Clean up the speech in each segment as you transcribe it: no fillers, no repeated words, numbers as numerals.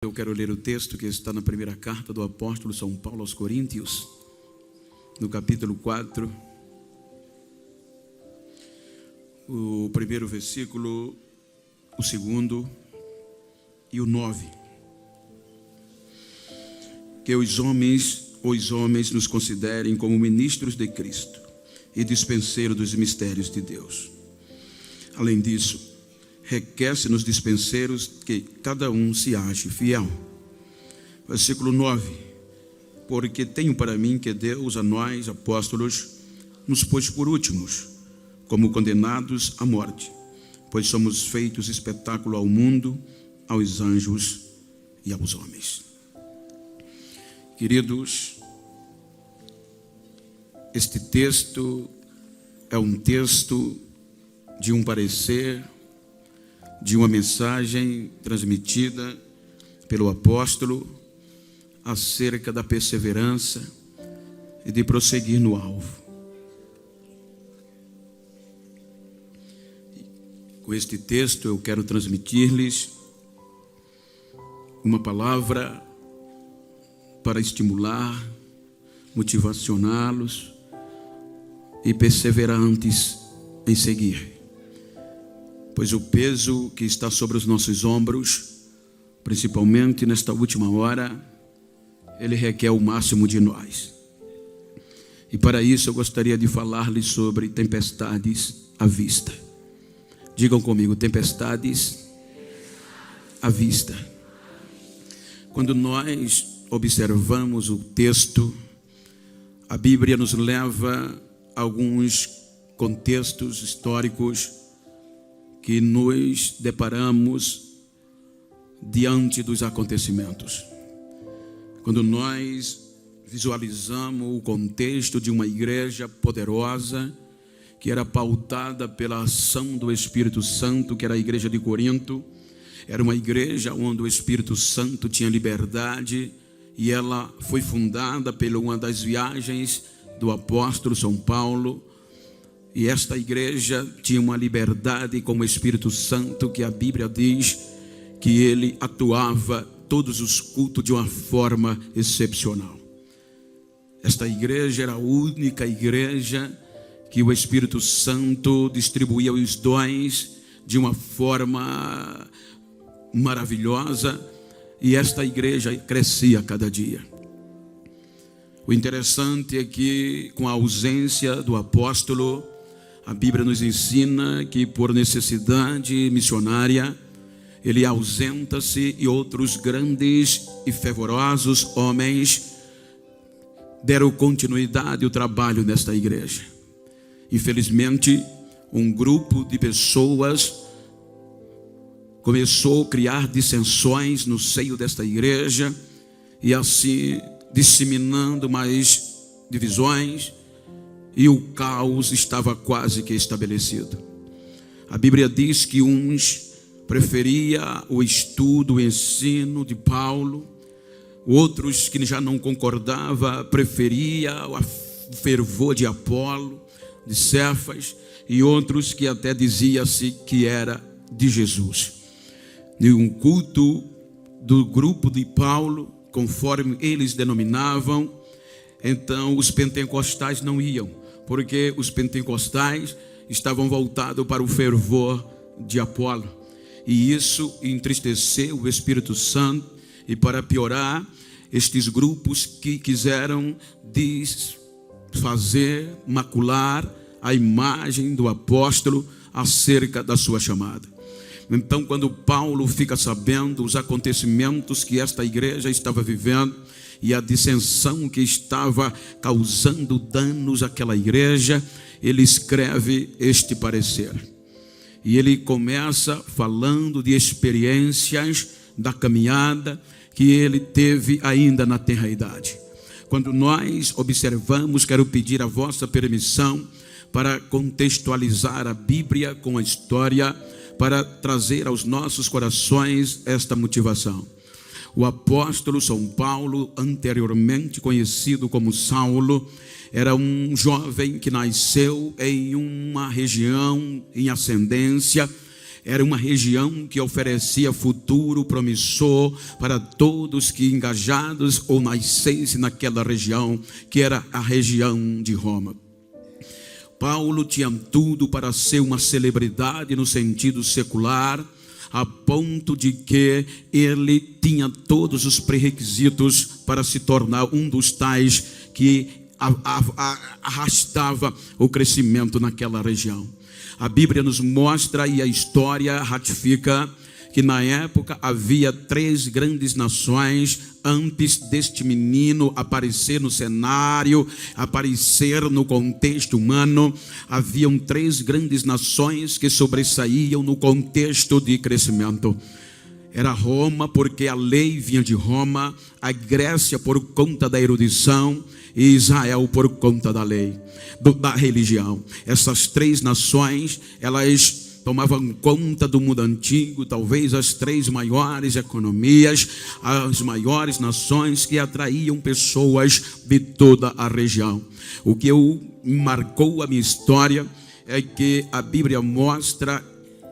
Eu quero ler o texto que está na primeira carta do apóstolo São Paulo aos Coríntios, no capítulo 4, o primeiro versículo, o segundo e o 9. Que os homens nos considerem como ministros de Cristo e dispenseiros dos mistérios de Deus. Além disso, requer-se nos dispenseiros que cada um se ache fiel. Versículo 9. Porque tenho para mim que Deus a nós, apóstolos, nos pôs por últimos, como condenados à morte, pois somos feitos espetáculo ao mundo, aos anjos e aos homens. Queridos, este texto é um texto de um parecer, de uma mensagem transmitida pelo apóstolo acerca da perseverança e de prosseguir no alvo. Com este texto eu quero transmitir-lhes uma palavra para estimular, motivacioná-los e perseverantes em seguir. Pois o peso que está sobre os nossos ombros, principalmente nesta última hora, ele requer o máximo de nós. E para isso eu gostaria de falar-lhes sobre tempestades à vista. Digam comigo, tempestades à vista. Quando nós observamos o texto, a Bíblia nos leva a alguns contextos históricos que nos deparamos diante dos acontecimentos. Quando nós visualizamos o contexto de uma igreja poderosa, que era pautada pela ação do Espírito Santo, que era a igreja de Corinto, era uma igreja onde o Espírito Santo tinha liberdade, e ela foi fundada pela uma das viagens do apóstolo São Paulo. E esta igreja tinha uma liberdade com o Espírito Santo, que a Bíblia diz que ele atuava todos os cultos de uma forma excepcional. Esta igreja era a única igreja que o Espírito Santo distribuía os dons de uma forma maravilhosa, e esta igreja crescia a cada dia. O interessante é que, com a ausência do apóstolo, a Bíblia nos ensina que por necessidade missionária, ele ausenta-se e outros grandes e fervorosos homens deram continuidade ao trabalho nesta igreja. Infelizmente, um grupo de pessoas começou a criar dissensões no seio desta igreja e assim disseminando mais divisões, e o caos estava quase que estabelecido. A Bíblia diz que uns preferia o estudo, o ensino de Paulo, outros que já não concordava preferia o fervor de Apolo, de Cefas, e outros que até dizia-se que era de Jesus. E um culto do grupo de Paulo, conforme eles denominavam, então os pentecostais não iam, porque os pentecostais estavam voltados para o fervor de Apolo, e isso entristeceu o Espírito Santo. E para piorar, estes grupos que quiseram desfazer, macular a imagem do apóstolo acerca da sua chamada. Então, quando Paulo fica sabendo os acontecimentos que esta igreja estava vivendo e a dissensão que estava causando danos àquela igreja, ele escreve este parecer. E ele começa falando de experiências da caminhada que ele teve ainda na tenra-idade. Quando nós observamos, quero pedir a vossa permissão para contextualizar a Bíblia com a história, para trazer aos nossos corações esta motivação. O apóstolo São Paulo, anteriormente conhecido como Saulo, era um jovem que nasceu em uma região em ascendência, Era uma região que oferecia futuro promissor para todos que engajados ou nascessem naquela região, que era a região de Roma. Paulo tinha tudo para ser uma celebridade no sentido secular, a ponto de que ele tinha todos os pré-requisitos para se tornar um dos tais que arrastava o crescimento naquela região. A Bíblia nos mostra e a história ratifica que na época havia 3 grandes nações antes deste menino aparecer no cenário, aparecer no contexto humano. Haviam 3 grandes nações que sobressaíam no contexto de crescimento. Era Roma, porque a lei vinha de Roma, a Grécia por conta da erudição e Israel por conta da lei, da religião. Essas 3 nações, elas tomavam conta do mundo antigo, talvez as 3 maiores economias, as maiores nações que atraíam pessoas de toda a região. O que marcou a minha história é que a Bíblia mostra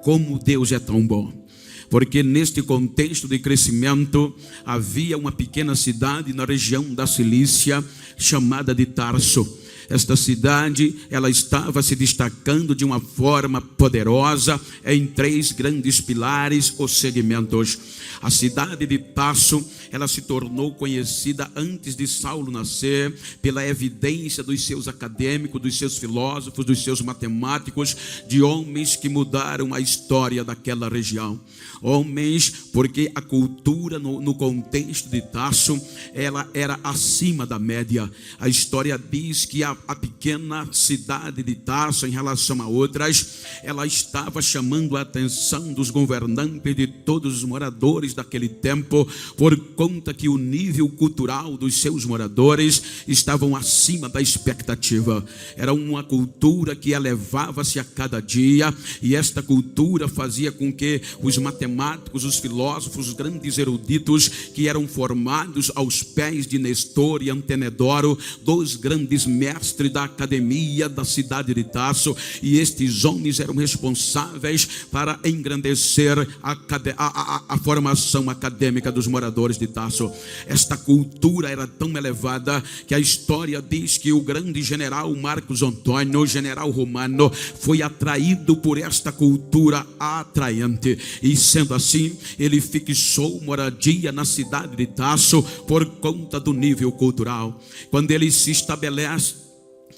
como Deus é tão bom. Porque neste contexto de crescimento havia uma pequena cidade na região da Cilícia chamada de Tarso. Esta cidade, ela estava se destacando de uma forma poderosa em 3 grandes pilares ou segmentos. A cidade de Tarso, ela se tornou conhecida antes de Saulo nascer pela evidência dos seus acadêmicos, dos seus filósofos, dos seus matemáticos, de homens que mudaram a história daquela região. Homens, porque a cultura no contexto de Tarso, ela era acima da média. A história diz que a pequena cidade de Tarso, em relação a outras, ela estava chamando a atenção dos governantes, de todos os moradores daquele tempo, por conta que o nível cultural dos seus moradores estavam acima da expectativa. Era uma cultura que elevava-se a cada dia, e esta cultura fazia com que os matemáticos, os filósofos, os grandes eruditos que eram formados aos pés de Nestor e Antenedoro, 2 grandes mestres da academia da cidade de Tarso, e estes homens eram responsáveis para engrandecer a formação acadêmica dos moradores de Tarso. Esta cultura era tão elevada que a história diz que o grande general Marcos Antônio, general romano, foi atraído por esta cultura atraente, e sendo assim, ele fixou moradia na cidade de Tarso por conta do nível cultural. Quando ele se estabelece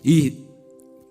e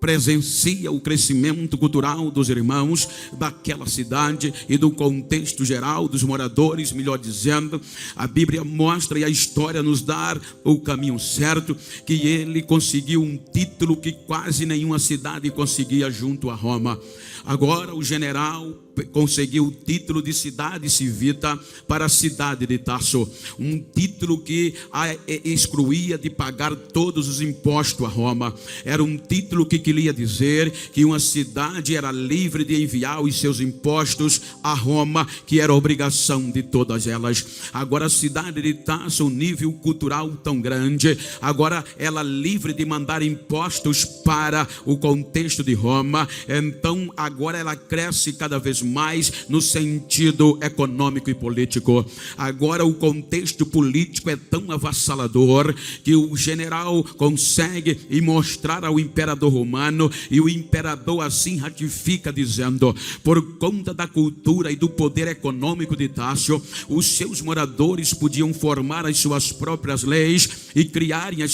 presencia o crescimento cultural dos irmãos daquela cidade e do contexto geral dos moradores, melhor dizendo, a Bíblia mostra e a história nos dá o caminho certo, que ele conseguiu um título que quase nenhuma cidade conseguia junto a Roma. Agora o general conseguiu o título de cidade civita para a cidade de Tarso, um título que a excluía de pagar todos os impostos a Roma. Era um título que queria dizer que uma cidade era livre de enviar os seus impostos a Roma, que era obrigação de todas elas. Agora a cidade de Tarso, um nível cultural tão grande, agora ela livre de mandar impostos para o contexto de Roma. Então agora ela cresce cada vez mais no sentido econômico e político. Agora o contexto político é tão avassalador que o general consegue mostrar ao imperador romano, e o imperador assim ratifica, dizendo: por conta da cultura e do poder econômico de Tarso, os seus moradores podiam formar as suas próprias leis e criarem os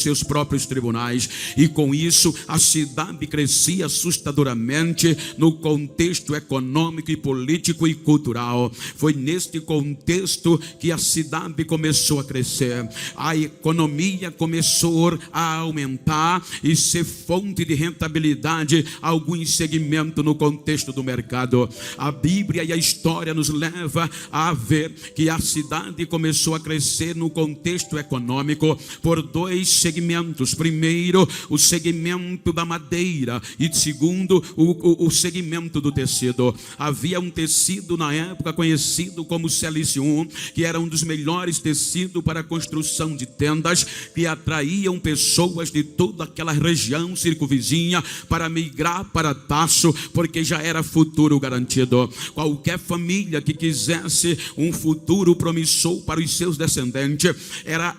seus próprios tribunais, e com isso a cidade crescia assustadoramente no contexto econômico e político e cultural. Foi neste contexto que a cidade começou a crescer, a economia começou a aumentar e ser fonte de rentabilidade a alguns segmentos no contexto do mercado. A Bíblia e a história nos leva a ver que a cidade começou a crescer no contexto econômico por 2 segmentos. Primeiro, o segmento da madeira, e segundo, o segmento do tecido. Havia um tecido na época conhecido como Silicium, que era um dos melhores tecidos para a construção de tendas, que atraíam pessoas de toda aquela região circunvizinha para migrar para Tarso, porque já era futuro garantido. Qualquer família que quisesse um futuro promissor para os seus descendentes,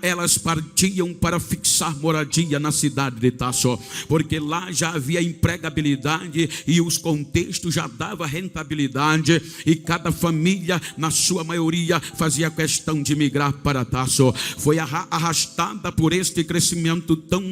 elas partiam para fixar moradia na cidade de Tarso, porque lá já havia empregabilidade e os contextos já davam rentabilidade, e cada família, na sua maioria, fazia questão de migrar para Tarso. Foi arrastada por este crescimento tão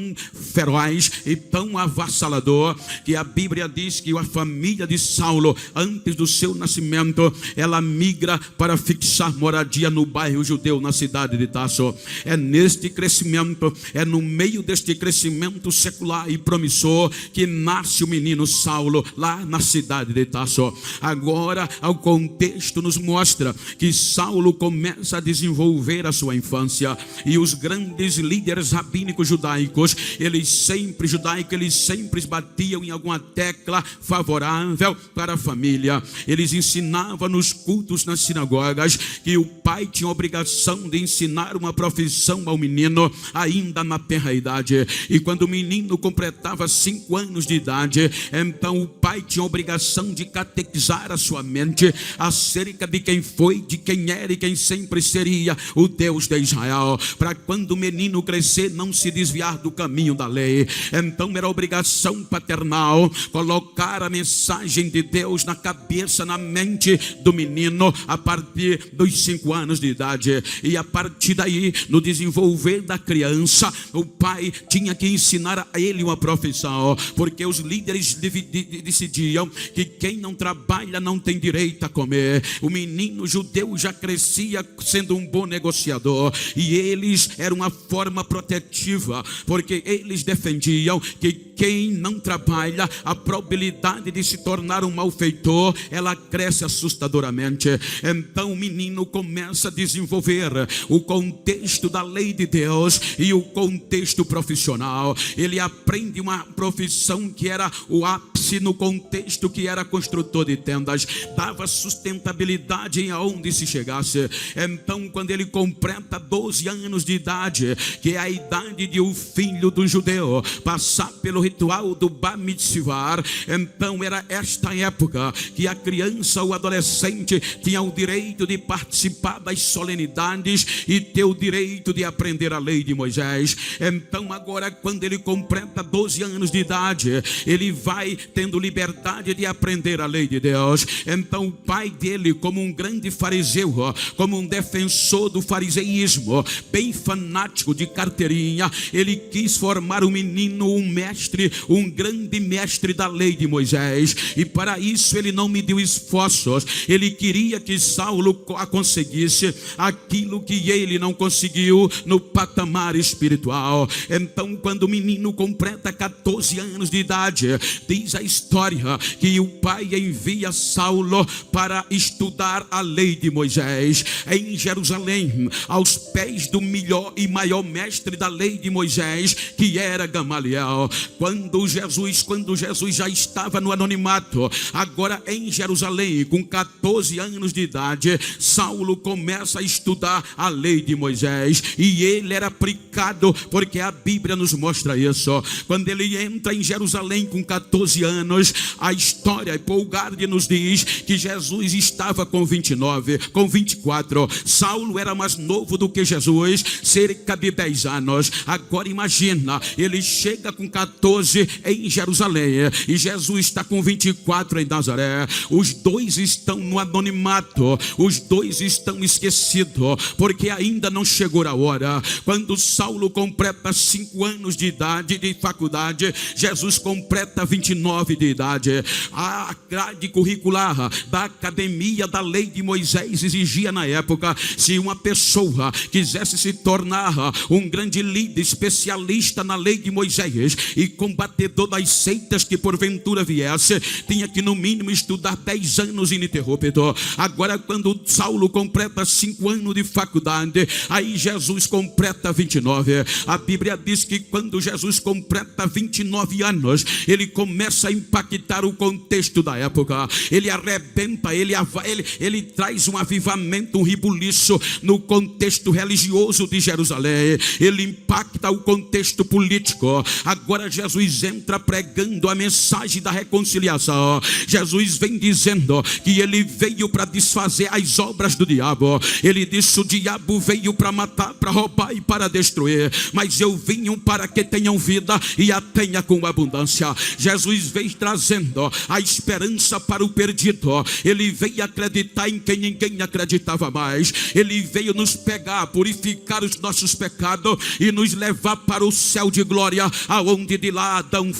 feroz e tão avassalador, que a Bíblia diz que a família de Saulo, antes do seu nascimento, ela migra para fixar moradia no bairro judeu, na cidade de Tarso. É neste crescimento, é no meio deste crescimento secular e promissor, que nasce o menino Saulo, lá na cidade de Tarso. Agora, o contexto nos mostra que Saulo começa a desenvolver a sua infância, e os grandes líderes rabínicos judaicos, eles sempre batiam em alguma tecla favorável para a família. Eles ensinavam nos cultos nas sinagogas que o pai tinha a obrigação de ensinar uma profissão ao menino ainda na tenra idade, e quando o menino completava 5 anos de idade, então o pai tinha a obrigação de catequizar a sua mente acerca de quem foi, de quem era e quem sempre seria o Deus de Israel, para quando o menino crescer não se desviar do caminho da lei. Então era obrigação paternal colocar a mensagem de Deus na cabeça, na mente do menino a partir dos 5 anos de idade, e a partir daí, no desenvolver da criança, o pai tinha que ensinar a ele uma profissão, porque os líderes decidiam que quem não trabalha não tem direito a comer. O menino judeu já crescia sendo um bom negociador, e eles eram uma forma protetiva, porque eles defendiam que quem não trabalha, a probabilidade de se tornar um malfeitor, ela cresce assustadoramente. Então o menino começa a desenvolver o contexto da lei de Deus e o contexto profissional. Ele aprende uma profissão que era o ápice no contexto, que era construtor de tendas, dava sustentabilidade em aonde se chegasse. Então, quando ele completa 12 anos de idade, que é a idade de o filho do judeu passar pelo ritual do Bar Mitzvah, então era esta época que a criança ou adolescente tinha o direito de participar das solenidades e ter o direito de aprender a lei de Moisés. Então agora, quando ele completa 12 anos de idade, ele vai tendo liberdade de aprender a lei de Deus. Então o pai dele, como um grande fariseu, como um defensor do fariseísmo, bem fanático de carteirinha, ele quis formar o menino um mestre, um grande mestre da lei de Moisés, e para isso ele não mediu esforços. Ele queria que Saulo conseguisse aquilo que ele não conseguiu no patamar espiritual. Então, quando o menino completa 14 anos de idade, diz a história que o pai envia Saulo para estudar a lei de Moisés em Jerusalém, aos pés do melhor e maior mestre da lei de Moisés, que era Gamaliel. Quando Jesus já estava no anonimato, agora em Jerusalém, com 14 anos de idade, Saulo começa a estudar a lei de Moisés, e ele era aplicado, porque a Bíblia nos mostra isso. Quando ele entra em Jerusalém com 14 anos, a história, Paul Gardner nos diz que Jesus estava com 24. Saulo era mais novo do que Jesus, cerca de 10 anos. Agora imagina, ele chega com 14 em Jerusalém, e Jesus está com 24 em Nazaré. Os dois estão no anonimato, os dois estão esquecidos, porque ainda não chegou a hora. Quando Saulo completa 5 anos de idade de faculdade, Jesus completa 29 de idade. A grade curricular da academia da lei de Moisés exigia na época, se uma pessoa quisesse se tornar um grande líder, especialista na lei de Moisés e combatedor das seitas que porventura viesse, tinha que no mínimo estudar 10 anos ininterrupto. Agora, quando Saulo completa 5 anos de faculdade, aí Jesus completa 29. A Bíblia diz que quando Jesus completa 29 anos, ele começa a impactar o contexto da época. Ele arrebenta, ele traz um avivamento, um rebuliço no contexto religioso de Jerusalém. Ele impacta o contexto político. Agora Jesus entra pregando a mensagem da reconciliação. Jesus vem dizendo que ele veio para desfazer as obras do diabo. Ele disse: o diabo veio para matar, para roubar e para destruir, mas eu vim para que tenham vida e a tenha com abundância. Jesus veio trazendo a esperança para o perdido. Ele veio acreditar em quem ninguém acreditava mais. Ele veio nos pegar, purificar os nossos pecados e nos levar para o céu de glória, aonde de lá Adão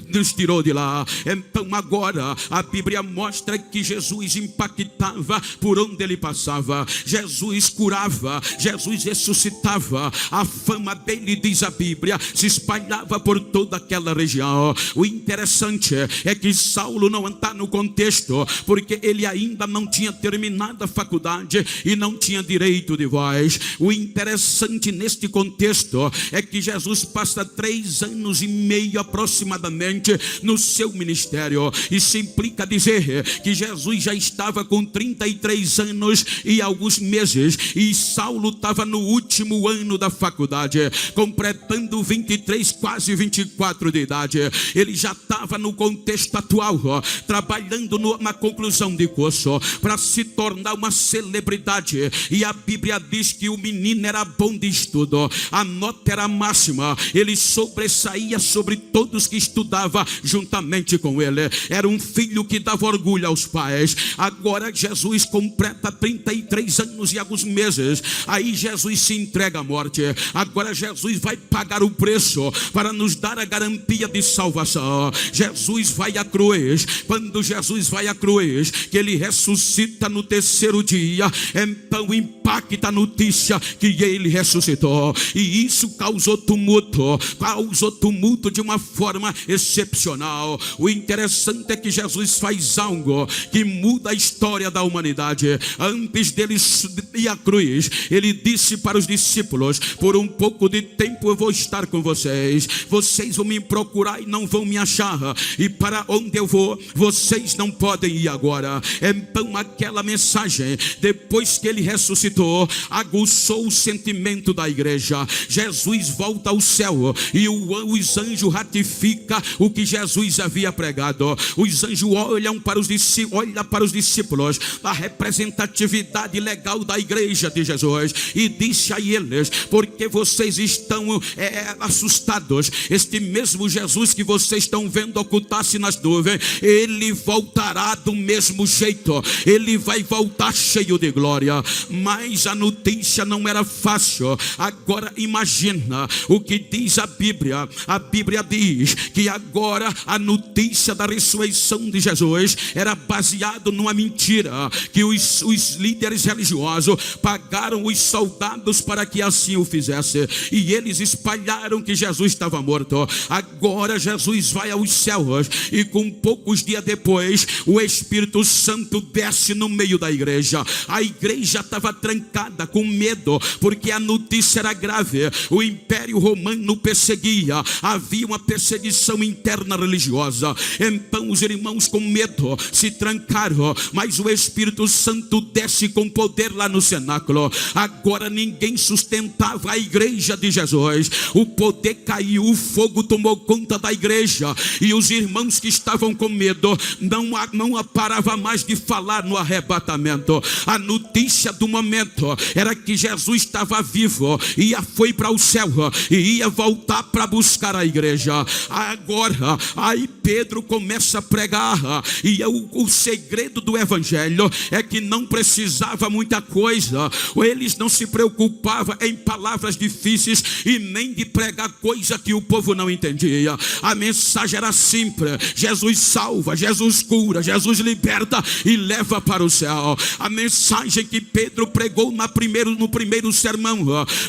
nos tirou de lá. Então agora a Bíblia mostra que Jesus impactava por onde ele passava. Jesus curava, Jesus ressuscitava. A fama dele, diz a Bíblia, se espalhava por toda aquela região. O interessante é que Saulo não está no contexto, porque ele ainda não tinha terminado a faculdade e não tinha direito de voz. O interessante neste contexto é que Jesus passa 3 anos e meio aproximadamente no seu ministério. Isso implica dizer que Jesus já estava com 33 anos e alguns meses, e Saulo estava no último ano da faculdade, completando 23, quase 24 de idade. Ele já estava no contexto atual, trabalhando na conclusão de curso para se tornar uma celebridade. E a Bíblia diz que o menino era bom de estudo, a nota era máxima, ele sobressaía sobre todos que estudavam juntamente com ele. Era um filho que dava orgulho aos pais. Agora Jesus completa 33 anos e alguns meses. Aí Jesus se entrega à morte. Agora Jesus vai pagar o preço para nos dar a garantia de salvação. Jesus vai à cruz. Quando Jesus vai à cruz, que ele ressuscita no 3º dia, então impacta a notícia que ele ressuscitou. E isso causou tumulto de uma forma excepcional. O interessante é que Jesus faz algo que muda a história da humanidade. Antes dele ir à cruz, ele disse para os discípulos: por um pouco de tempo eu vou estar com vocês. Vocês vão me procurar e não vão me achar. E para onde eu vou, vocês não podem ir agora. Então aquela mensagem, depois que ele ressuscitou, aguçou o sentimento da igreja. Jesus volta ao céu e os anjos ratificam o que Jesus havia pregado. Os anjos olham para os discípulos, a representatividade legal da igreja de Jesus, e disse a eles: porque vocês estão assustados? Este mesmo Jesus que vocês estão vendo ocultar-se nas nuvens, ele voltará do mesmo jeito. Ele vai voltar cheio de glória. Mas a notícia não era fácil. Agora imagina o que diz a Bíblia. A Bíblia diz que agora a notícia da ressurreição de Jesus era baseado numa mentira, que os líderes religiosos pagaram os soldados para que assim o fizesse, e eles espalharam que Jesus estava morto. Agora Jesus vai aos céus, e com poucos dias depois o Espírito Santo desce no meio da igreja. A igreja estava trancada com medo, porque a notícia era grave. O Império Romano perseguia, havia uma perseguição interna religiosa. Então os irmãos, com medo, se trancaram, mas o Espírito Santo desce com poder lá no cenáculo. Agora ninguém sustentava a igreja de Jesus. O poder caiu, o fogo tomou conta da igreja, e os irmãos que estavam com medo não parava mais de falar no arrebatamento. A notícia do momento era que Jesus estava vivo, foi para o céu e ia voltar para buscar a igreja. Agora, aí Pedro começa a pregar, e o segredo do evangelho é que não precisava muita coisa. Eles não se preocupavam em palavras difíceis e nem de pregar coisa que o povo não entendia. A mensagem era simples: Jesus salva, Jesus cura, Jesus liberta e leva para o céu. A mensagem que Pedro pregou pregou no primeiro sermão,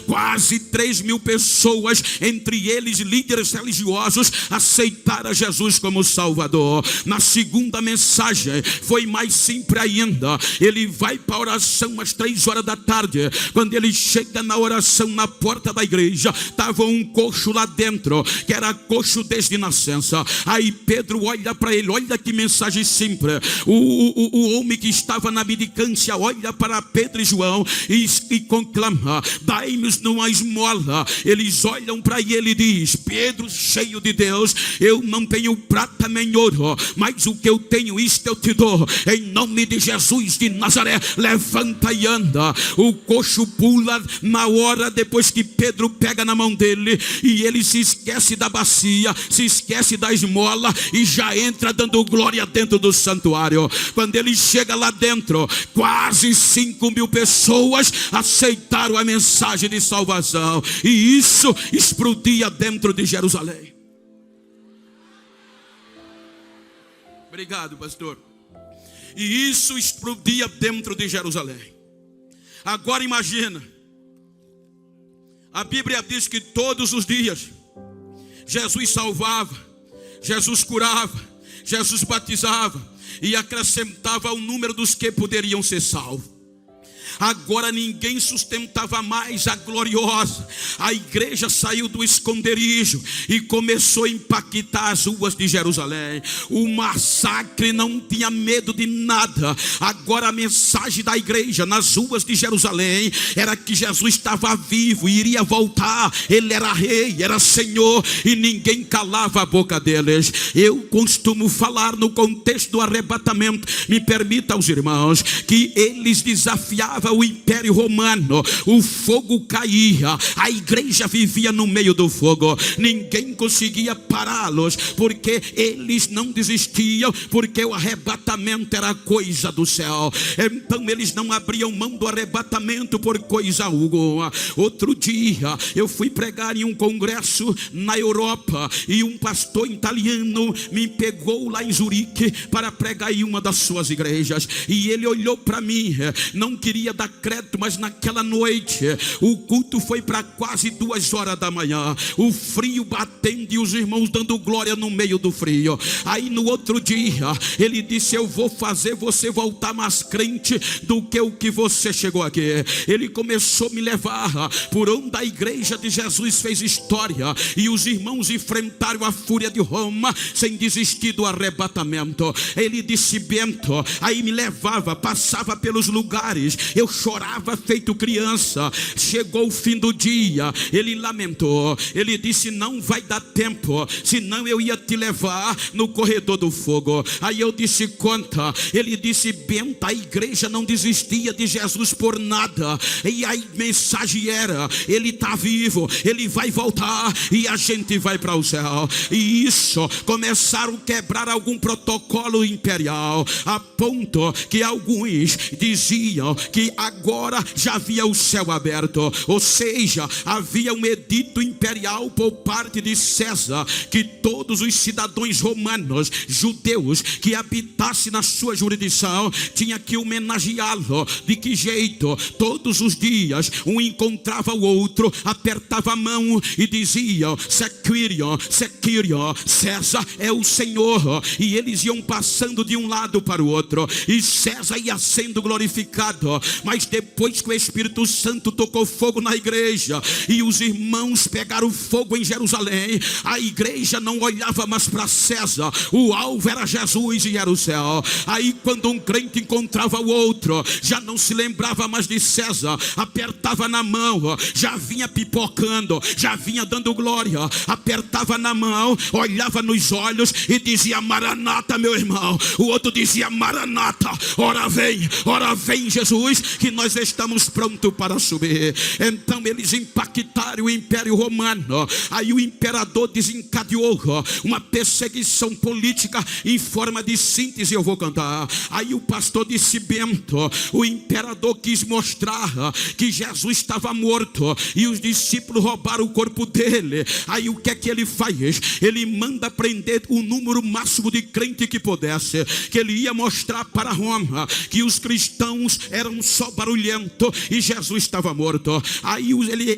quase 3.000 pessoas, entre eles líderes religiosos, aceitaram Jesus como Salvador. Na segunda mensagem foi mais simples ainda. Ele vai para a oração às 3 horas da tarde. Quando ele chega na oração, na porta da igreja, estava um coxo lá dentro, que era coxo desde nascença. Aí Pedro olha para ele, olha que mensagem simples. O homem que estava na mendicância olha para Pedro e João e conclama: dai-nos uma esmola. Eles olham para ele e diz: Pedro, cheio de Deus, eu não tenho prata nem ouro, mas o que eu tenho, isto eu te dou. Em nome de Jesus de Nazaré, levanta e anda. O coxo pula na hora, depois que Pedro pega na mão dele, e ele se esquece da bacia, se esquece da esmola e já entra dando glória dentro do santuário. Quando ele chega lá dentro, quase 5.000 pessoas aceitaram a mensagem de salvação, e isso explodia dentro de Jerusalém. Obrigado, pastor. E isso explodia dentro de Jerusalém. Agora imagina, a Bíblia diz que todos os dias Jesus salvava, Jesus curava, Jesus batizava e acrescentava o número dos que poderiam ser salvos. Agora ninguém sustentava mais a gloriosa. A igreja saiu do esconderijo e começou a impactar as ruas de Jerusalém. O massacre não tinha medo de nada. Agora a mensagem da igreja nas ruas de Jerusalém era que Jesus estava vivo e iria voltar. Ele era rei, era senhor, e ninguém calava a boca deles. Eu costumo falar no contexto do arrebatamento, me permita aos irmãos, que eles desafiavam o Império Romano. O fogo caía, a igreja vivia no meio do fogo. Ninguém conseguia pará-los, porque eles não desistiam, porque o arrebatamento era coisa do céu. Então eles não abriam mão do arrebatamento por coisa alguma. Outro dia eu fui pregar em um congresso na Europa, e um pastor italiano me pegou lá em Zurique para pregar em uma das suas igrejas, e ele olhou para mim, não queria dar crédito, mas naquela noite o culto foi para quase 2 horas da manhã, o frio batendo e os irmãos dando glória no meio do frio. Aí no outro dia ele disse: eu vou fazer você voltar mais crente do que o que você chegou aqui. Ele começou a me levar por onde a igreja de Jesus fez história, e os irmãos enfrentaram a fúria de Roma sem desistir do arrebatamento. Ele disse: Bento, aí me levava, passava pelos lugares, eu chorava feito criança. Chegou o fim do dia, ele lamentou, ele disse: não vai dar tempo, senão eu ia te levar no corredor do fogo. Aí eu disse: conta. Ele disse: Bento, a igreja não desistia de Jesus por nada, e a mensagem era: ele está vivo, ele vai voltar e a gente vai para o céu. E isso começaram a quebrar algum protocolo imperial, a ponto que alguns diziam que agora já havia o céu aberto, ou seja, havia um edito imperial por parte de César, que todos os cidadãos romanos, judeus, que habitassem na sua jurisdição, tinha que homenageá-lo. De que jeito? Todos os dias um encontrava o outro, apertava a mão e dizia: Sequirio, Sequirio, César é o Senhor. E eles iam passando de um lado para o outro, e César ia sendo glorificado. Mas depois que o Espírito Santo tocou fogo na igreja e os irmãos pegaram fogo em Jerusalém, a igreja não olhava mais para César, o alvo era Jesus e era o céu. Aí quando um crente encontrava o outro, já não se lembrava mais de César, apertava na mão, já vinha pipocando, já vinha dando glória, apertava na mão, olhava nos olhos e dizia: Maranata, meu irmão. O outro dizia: Maranata, ora vem Jesus, que nós estamos prontos para subir. Então eles impactaram o Império Romano. Aí o imperador desencadeou uma perseguição política em forma de síntese. Eu vou cantar. Aí o pastor disse: Bento, o imperador quis mostrar que Jesus estava morto e os discípulos roubaram o corpo dele. Aí o que é que ele faz? Ele manda prender o número máximo de crente que pudesse, que ele ia mostrar para Roma que os cristãos eram só barulhento, e Jesus estava morto. Aí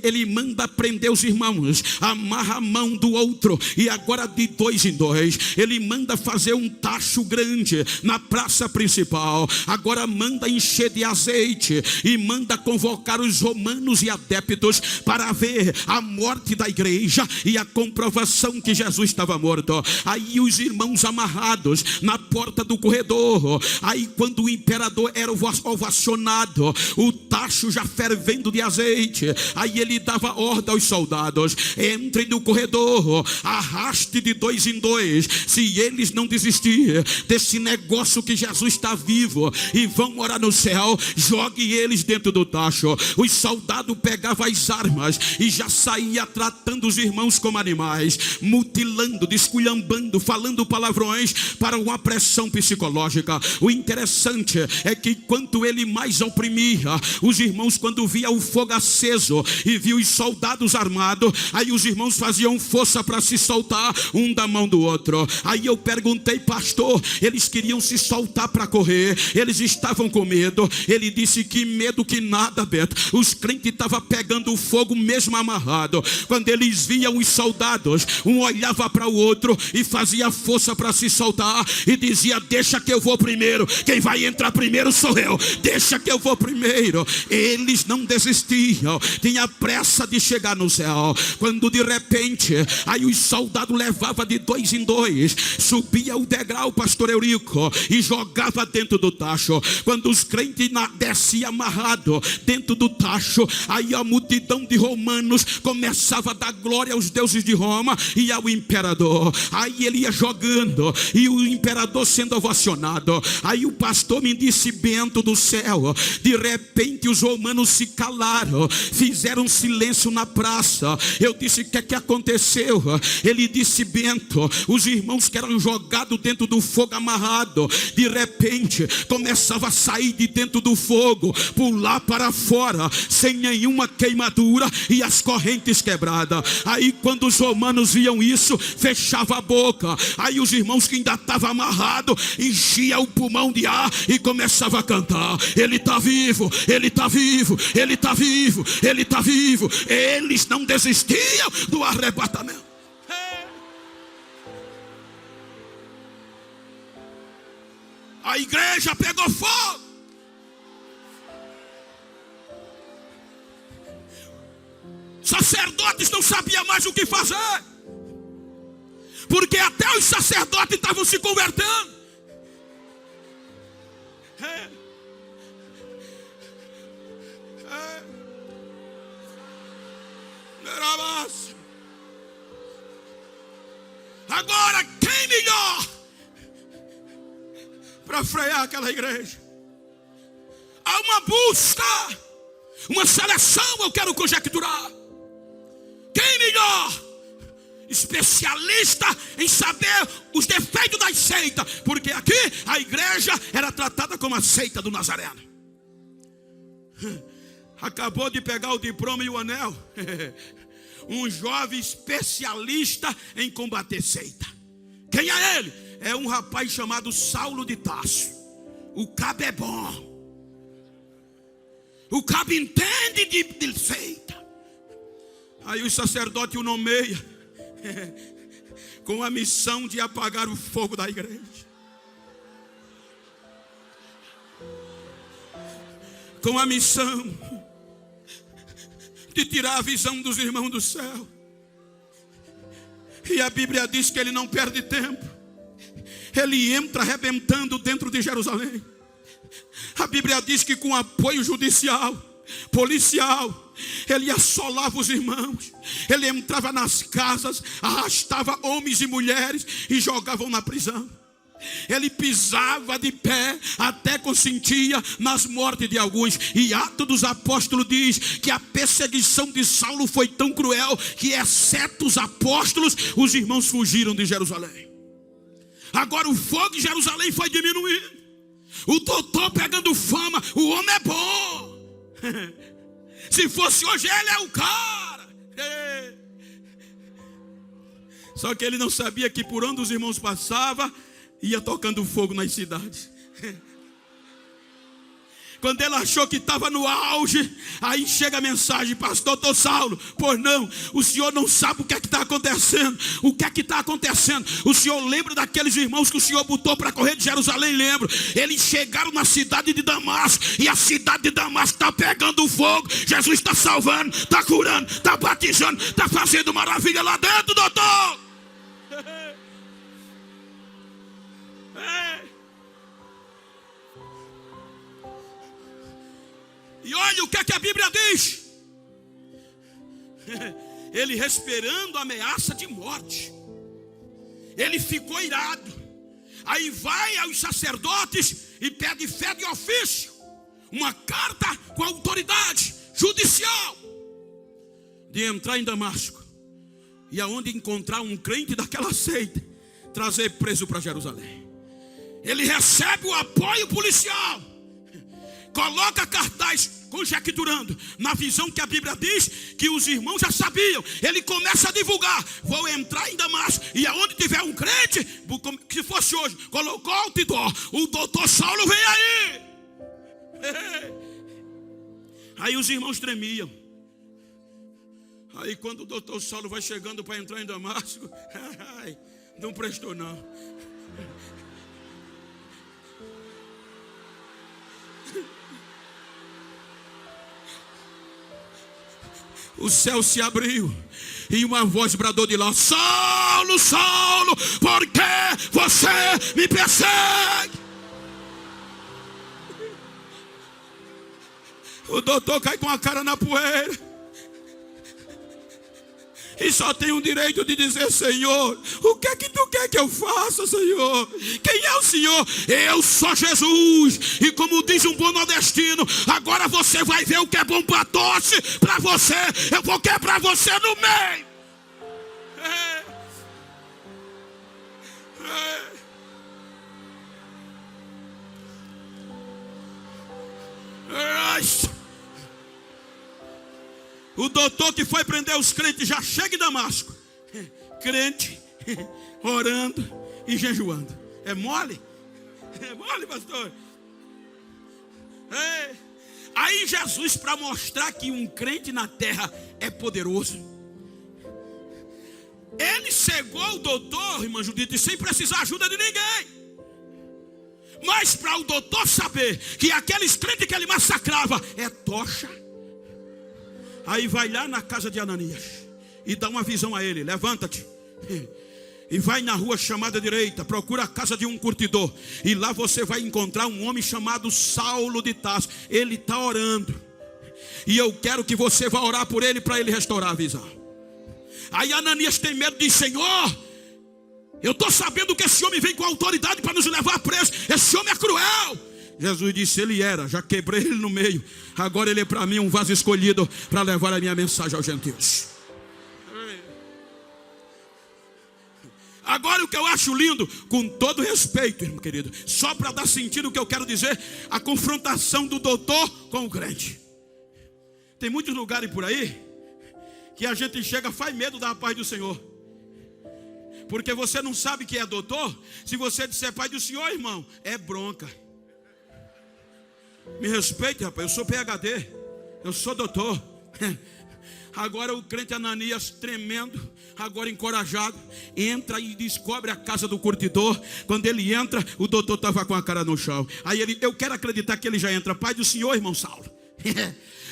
ele manda prender os irmãos, amarra a mão do outro, e agora de 2 em 2, ele manda fazer um tacho grande na praça principal. Agora manda encher de azeite e manda convocar os romanos e adeptos para ver a morte da igreja e a comprovação que Jesus estava morto. Aí os irmãos amarrados na porta do corredor. Aí quando o imperador era ovacionado, o tacho já fervendo de azeite, aí ele dava ordem aos soldados: entrem no corredor, arraste de 2 em 2. Se eles não desistirem desse negócio que Jesus está vivo e vão morar no céu, jogue eles dentro do tacho. Os soldados pegavam as armas e já saía tratando os irmãos como animais, mutilando, desculhambando, falando palavrões para uma pressão psicológica. O interessante é que quanto ele mais oprimia os irmãos, quando via o fogo aceso e via os soldados armados, aí os irmãos faziam força para se soltar um da mão do outro. Aí eu perguntei: pastor, eles queriam se soltar para correr, eles estavam com medo. Ele disse: que medo que nada, Beto, os crentes estavam pegando fogo mesmo amarrado. Quando eles viam os soldados, um olhava para o outro e fazia força para se soltar e dizia: deixa que eu vou primeiro, quem vai entrar primeiro sou eu, deixa que eu vou primeiro. Eles não desistiam, tinha pressa de chegar no céu. Quando de repente, aí os soldados levavam de 2 em 2, subia o degrau, pastor Eurico, e jogava dentro do tacho. Quando os crentes desciam amarrado dentro do tacho, aí a multidão de romanos começava a dar glória aos deuses de Roma e ao imperador. Aí ele ia jogando e o imperador sendo ovacionado. Aí o pastor me disse: Bento do céu, de repente os romanos se calaram, fizeram silêncio na praça. Eu disse: o que é que aconteceu? Ele disse: Bento, os irmãos que eram jogados dentro do fogo amarrado, de repente começava a sair de dentro do fogo, pular para fora sem nenhuma queimadura e as correntes quebradas. Aí quando os romanos viam isso, fechava a boca. Aí os irmãos que ainda estavam amarrados enchia o pulmão de ar e começava a cantar: ele está vivo, ele está vivo, ele está vivo, ele está vivo. Eles não desistiam do arrebatamento. A igreja pegou fogo. Sacerdotes não sabiam mais o que fazer, porque até os sacerdotes estavam se convertendo. Agora, quem melhor para frear aquela igreja? Há uma busca, uma seleção, eu quero conjecturar. Quem melhor? Especialista em saber os defeitos das seitas, porque aqui a igreja era tratada como a seita do Nazareno. Acabou de pegar o diploma e o anel. Um jovem especialista em combater seita. Quem é ele? É um rapaz chamado Saulo de Tarso. O cabo é bom, o cabo entende de seita. Aí o sacerdote o nomeia com a missão de apagar o fogo da igreja, com a missão de tirar a visão dos irmãos do céu. E a Bíblia diz que ele não perde tempo, ele entra arrebentando dentro de Jerusalém. A Bíblia diz que com apoio judicial, policial, ele assolava os irmãos. Ele entrava nas casas, arrastava homens e mulheres e jogavam na prisão. Ele pisava de pé até consentia nas mortes de alguns. E Atos dos Apóstolos diz que a perseguição de Saulo foi tão cruel que, exceto os apóstolos, os irmãos fugiram de Jerusalém. Agora o fogo de Jerusalém foi diminuindo. O doutor pegando fama, o homem é bom. Se fosse hoje, ele é o cara. Só que ele não sabia que por onde os irmãos passavam, ia tocando fogo nas cidades. Quando ele achou que estava no auge, aí chega a mensagem: pastor, doutor Saulo, pois não, o senhor não sabe o que é que está acontecendo. O que é que está acontecendo? O senhor lembra daqueles irmãos que o senhor botou para correr de Jerusalém? Lembro. Eles chegaram na cidade de Damasco, e a cidade de Damasco está pegando fogo. Jesus está salvando, está curando, está batizando, está fazendo maravilha lá dentro, doutor. E olha o que é que a Bíblia diz. Ele respirando a ameaça de morte, ele ficou irado. Aí vai aos sacerdotes e pede fé de ofício, uma carta com autoridade judicial, de entrar em Damasco, e aonde encontrar um crente daquela seita, trazer preso para Jerusalém. Ele recebe o apoio policial, coloca cartaz conjecturando, na visão que a Bíblia diz que os irmãos já sabiam. Ele começa a divulgar: vou entrar em Damasco, e aonde tiver um crente, que fosse hoje, colocou outdoor: o doutor Saulo vem aí. Aí os irmãos tremiam. Aí quando o doutor Saulo vai chegando para entrar em Damasco, não prestou não. O céu se abriu e uma voz bradou de lá: Saulo, Saulo, por que você me persegue? O doutor cai com a cara na poeira e só tem o direito de dizer: Senhor, o que é que tu quer que eu faça, Senhor? Quem é o Senhor? Eu sou Jesus. E como diz um bom nordestino, agora você vai ver o que é bom para tosse. Para você, eu vou quebrar você no meio. O doutor que foi prender os crentes já chega em Damasco, crente, orando e jejuando. É mole? É mole, pastor? Aí Jesus, para mostrar que um crente na terra é poderoso, ele cegou o doutor, irmã Judite, sem precisar ajuda de ninguém. Mas para o doutor saber que aqueles crentes que ele massacrava é tocha, aí vai lá na casa de Ananias e dá uma visão a ele: levanta-te e vai na rua chamada direita, procura a casa de um curtidor, e lá você vai encontrar um homem chamado Saulo de Tarso. Ele está orando, e eu quero que você vá orar por ele, para ele restaurar a visão. Aí Ananias tem medo, diz: Senhor, eu estou sabendo que esse homem vem com autoridade para nos levar preso. Esse homem é cruel. Jesus disse: ele era, já quebrei ele no meio. Agora ele é para mim um vaso escolhido para levar a minha mensagem aos gentios. Agora o que eu acho lindo, com todo respeito, irmão querido, só para dar sentido o que eu quero dizer, a confrontação do doutor com o crente. Tem muitos lugares por aí que a gente chega, faz medo da paz do Senhor, porque você não sabe que é doutor. Se você disser pai do Senhor, irmão, é bronca. Me respeite, rapaz, eu sou PhD, eu sou doutor. Agora o crente Ananias, tremendo, agora encorajado, entra e descobre a casa do curtidor. Quando ele entra, o doutor estava com a cara no chão. Aí ele: eu quero acreditar que ele já entra. Pai do Senhor, irmão Saulo,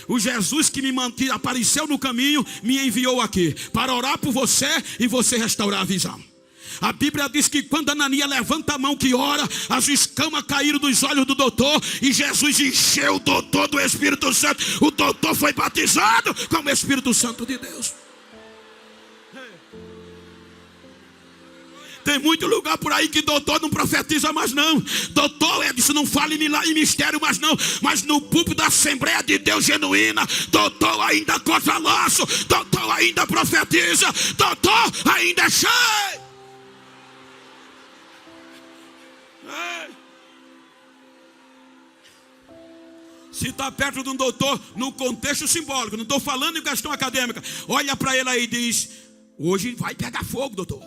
o Jesus que apareceu no caminho, me enviou aqui para orar por você e você restaurar a visão. A Bíblia diz que quando Ananias levanta a mão que ora, as escamas caíram dos olhos do doutor, e Jesus encheu o doutor do Espírito Santo. O doutor foi batizado com o Espírito Santo de Deus. Tem muito lugar por aí que doutor não profetiza mais não. Doutor, isso não fala em mistério mais não. Mas no púlpito da Assembleia de Deus genuína, doutor ainda corta laço, doutor ainda profetiza, doutor ainda é cheio. Se está perto de um doutor, no contexto simbólico, não estou falando em questão acadêmica, olha para ele aí e diz: hoje vai pegar fogo, doutor.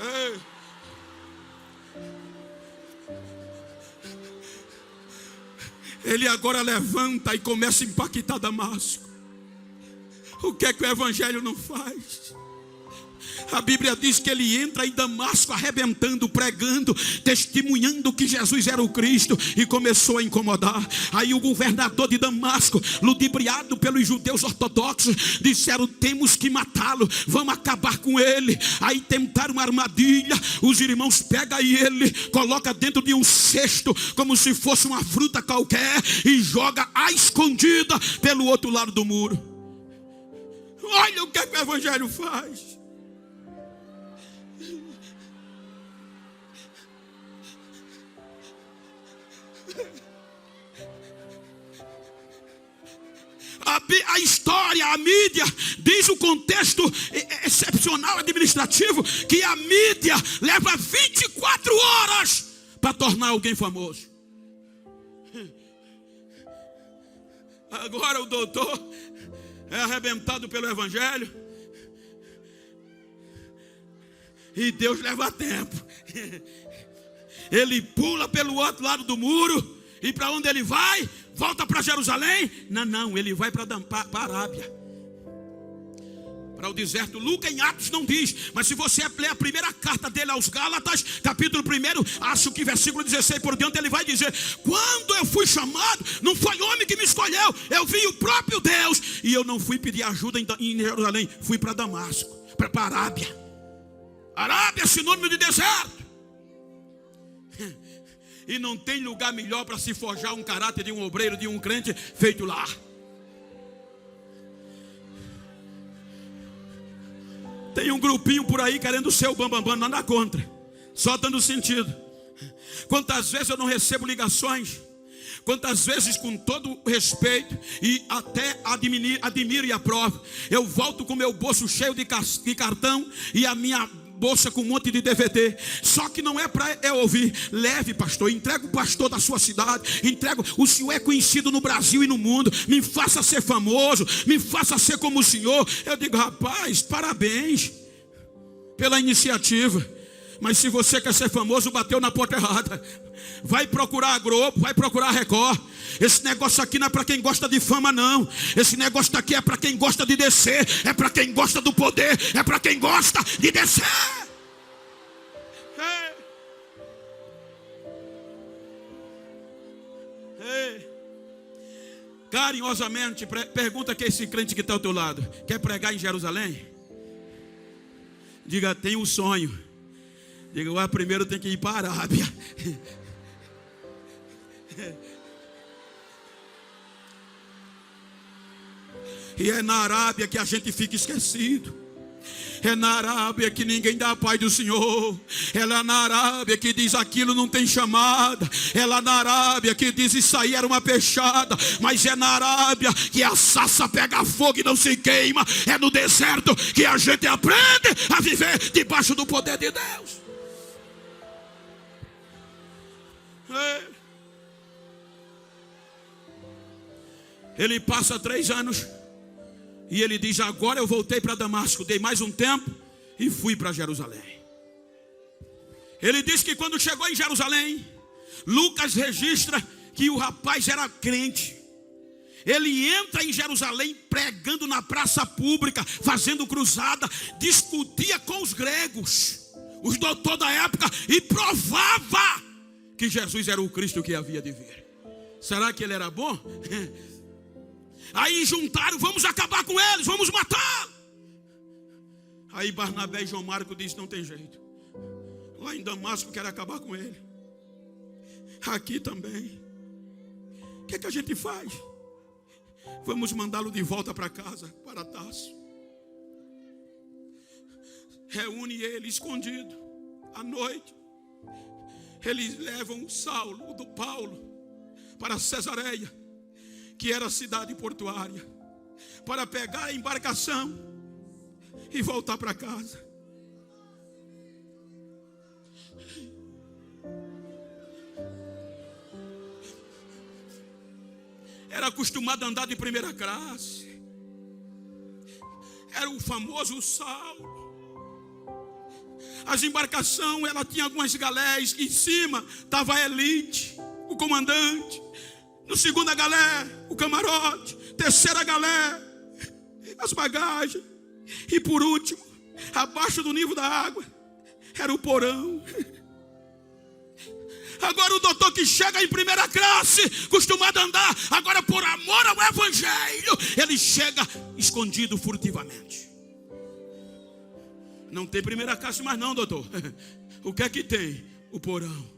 Ei. Ele agora levanta e começa a impactar Damasco. O que é que o evangelho não faz? A Bíblia diz que ele entra em Damasco arrebentando, pregando, testemunhando que Jesus era o Cristo, e começou a incomodar. Aí o governador de Damasco, ludibriado pelos judeus ortodoxos, disseram: temos que matá-lo, vamos acabar com ele. Aí tentaram uma armadilha. Os irmãos pegam ele, coloca dentro de um cesto, como se fosse uma fruta qualquer, e joga à escondida pelo outro lado do muro. Olha o que é que o evangelho faz. A história, a mídia, diz o contexto excepcional administrativo, que a mídia leva 24 horas para tornar alguém famoso. Agora o doutor é arrebentado pelo evangelho, e Deus leva tempo. Ele pula pelo outro lado do muro, e para onde ele vai? Volta para Jerusalém? Não, ele vai para a Arábia, para o deserto. Lucas em Atos não diz, mas se você ler a primeira carta dele aos Gálatas, capítulo 1, acho que versículo 16 por diante, ele vai dizer: quando eu fui chamado, não foi homem que me escolheu, eu vi o próprio Deus, e eu não fui pedir ajuda em Jerusalém, fui para Damasco, para a Arábia. Arábia é sinônimo de deserto. E não tem lugar melhor para se forjar um caráter de um obreiro, de um crente, feito lá. Tem um grupinho por aí querendo ser o bambambam, nada contra, só dando sentido. Quantas vezes eu não recebo ligações, quantas vezes, com todo respeito e até admiro e aprovo, eu volto com meu bolso cheio de cartão e a minha bolsa com um monte de DVD. Só que não é para eu ouvir. Leve, pastor, entrega o pastor da sua cidade, entrega. O senhor é conhecido no Brasil e no mundo, me faça ser famoso, me faça ser como o senhor. Eu digo: rapaz, parabéns pela iniciativa, mas se você quer ser famoso, bateu na porta errada. Vai procurar a Globo, vai procurar a Record. Esse negócio aqui não é para quem gosta de fama, não. Esse negócio aqui é para quem gosta de descer, é para quem gosta do poder, é para quem gosta de descer. Ei. Carinhosamente, pergunta que esse crente que está ao teu lado: quer pregar em Jerusalém? Diga: tem um sonho. Diga: primeiro tem que ir para a Arábia. E é na Arábia que a gente fica esquecido. É na Arábia que ninguém dá a paz do Senhor. É lá na Arábia que diz: aquilo não tem chamada. É lá na Arábia que diz: isso aí era uma peixada. Mas é na Arábia que a sassa pega fogo e não se queima. É no deserto que a gente aprende a viver debaixo do poder de Deus. Ele passa 3 anos e ele diz: agora eu voltei para Damasco, dei mais um tempo e fui para Jerusalém. Ele diz que quando chegou em Jerusalém, Lucas registra que o rapaz era crente. Ele entra em Jerusalém pregando na praça pública, fazendo cruzada, discutia com os gregos, os doutores da época, e provava que Jesus era o Cristo que havia de vir. Será que ele era bom? Aí juntaram: vamos acabar com eles, vamos matá-lo. Aí Barnabé e João Marcos dizem: não tem jeito. Lá em Damasco quer acabar com ele, aqui também. O que é que a gente faz? Vamos mandá-lo de volta para casa, para Tarso. Reúne ele escondido à noite. Eles levam Paulo para Cesareia, que era a cidade portuária, para pegar a embarcação e voltar para casa. Era acostumado a andar de primeira classe. Era o famoso Saulo. As embarcações, ela tinha algumas galés, que em cima estava a elite, o comandante. No segunda galé, o camarote. Terceira galé, as bagagens. E por último, abaixo do nível da água, era o porão. Agora o doutor que chega em primeira classe, acostumado a andar, agora por amor ao evangelho, ele chega escondido furtivamente. Não tem primeira classe mais não, doutor. O que é que tem? O porão.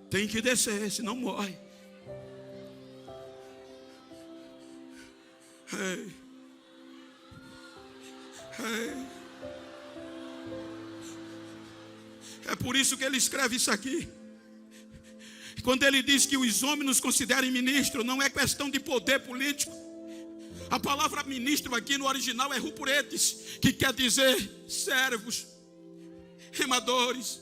Tem que descer, senão morre. Ei. É por isso que ele escreve isso aqui. Quando ele diz que os homens nos considerem ministros, não é questão de poder político. A palavra ministro aqui no original é rupuretes, que quer dizer servos, remadores.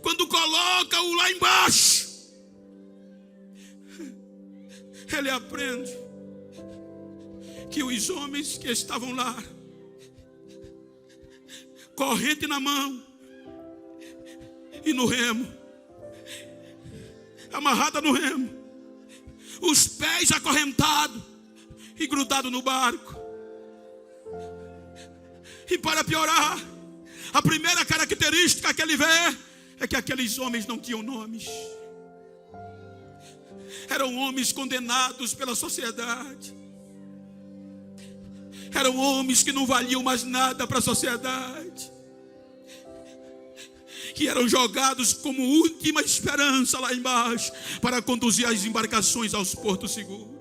Quando coloca-o lá embaixo, ele aprende que os homens que estavam lá, corrente na mão e no remo, amarrada no remo, os pés acorrentados e grudados no barco. E para piorar, a primeira característica que ele vê é que aqueles homens não tinham nomes. Eram homens condenados pela sociedade. Eram homens que não valiam mais nada para a sociedade, que eram jogados como última esperança lá embaixo, para conduzir as embarcações aos portos seguros.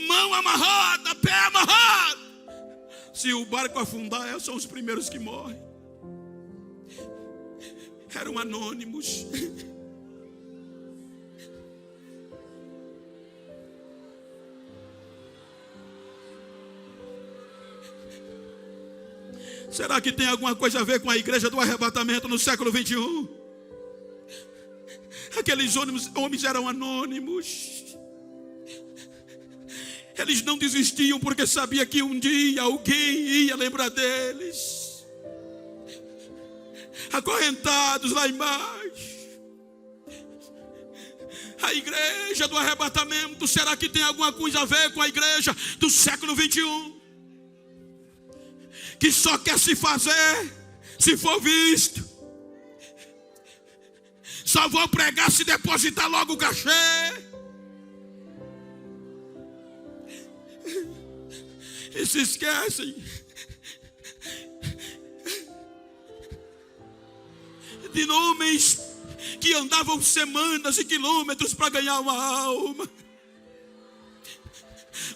Mão amarrada, pé amarrado. Se o barco afundar, são os primeiros que morrem. Eram anônimos. Será que tem alguma coisa a ver com a igreja do arrebatamento no século 21? Aqueles homens eram anônimos. Eles não desistiam porque sabia que um dia alguém ia lembrar deles. Acorrentados lá embaixo. A igreja do arrebatamento, será que tem alguma coisa a ver com a igreja do século 21? Que só quer se fazer se for visto. Só vou pregar se depositar logo o cachê. E se esquecem de homens que andavam semanas e quilômetros para ganhar uma alma.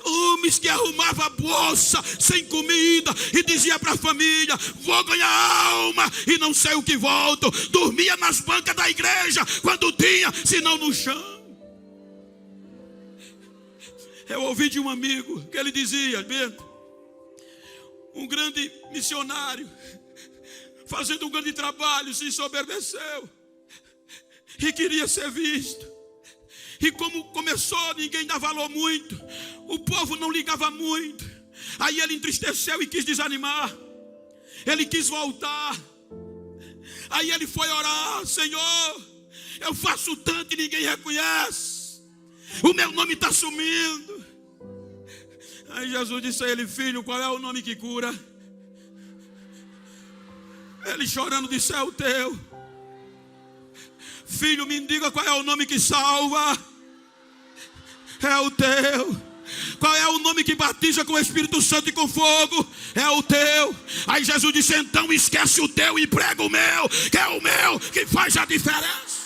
Homens que arrumavam a bolsa sem comida e dizia para a família: vou ganhar alma e não sei o que volto. Dormia nas bancas da igreja quando tinha, senão no chão. Eu ouvi de um amigo que ele dizia: Bento, um grande missionário fazendo um grande trabalho se ensoberbeceu e queria ser visto. E como começou, ninguém dava valor muito. O povo não ligava muito. Aí ele entristeceu e quis desanimar. Ele quis voltar. Aí ele foi orar: Senhor, eu faço tanto e ninguém reconhece. O meu nome está sumindo. Aí Jesus disse a ele: filho, qual é o nome que cura? Ele chorando disse: é o teu. Filho, me diga qual é o nome que salva. É o teu. Qual é o nome que batiza com o Espírito Santo e com fogo? É o teu. Aí Jesus disse: então esquece o teu e prega o meu, que é o meu que faz a diferença.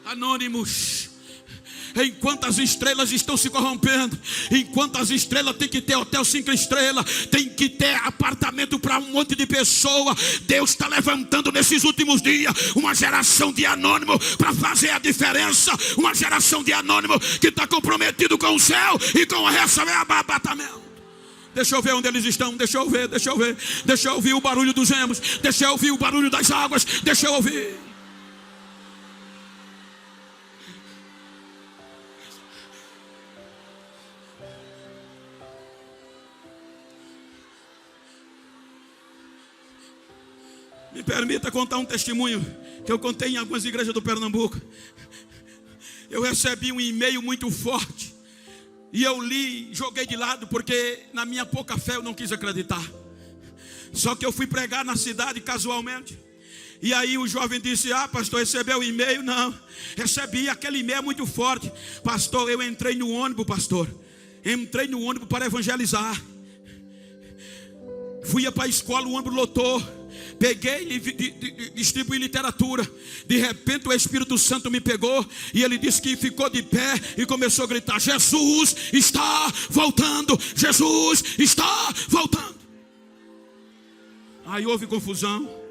Anônimos. enquanto as estrelas estão se corrompendo, enquanto as estrelas tem que ter hotel 5 estrelas, tem que ter apartamento para um monte de pessoa, Deus está levantando nesses últimos dias uma geração de anônimo para fazer a diferença, uma geração de anônimo que está comprometido com o céu e com o receber arrebatamento. Deixa eu ver onde eles estão, deixa eu ver, deixa eu ouvir o barulho dos remos, deixa eu ouvir o barulho das águas, deixa eu ouvir. Me permita contar um testemunho que eu contei em algumas igrejas do Pernambuco. Eu recebi um e-mail muito forte e eu li, joguei de lado porque na minha pouca fé eu não quis acreditar. Só que eu fui pregar na cidade casualmente. E aí o jovem disse: pastor, recebeu o e-mail? Não, recebi, aquele e-mail é muito forte. Pastor, eu entrei no ônibus, pastor. Entrei no ônibus para evangelizar. Fui para a escola, o ônibus lotou. Peguei e distribuí literatura. De repente o Espírito Santo me pegou e ele disse que ficou de pé e começou a gritar: Jesus está voltando, Jesus está voltando. Aí houve confusão.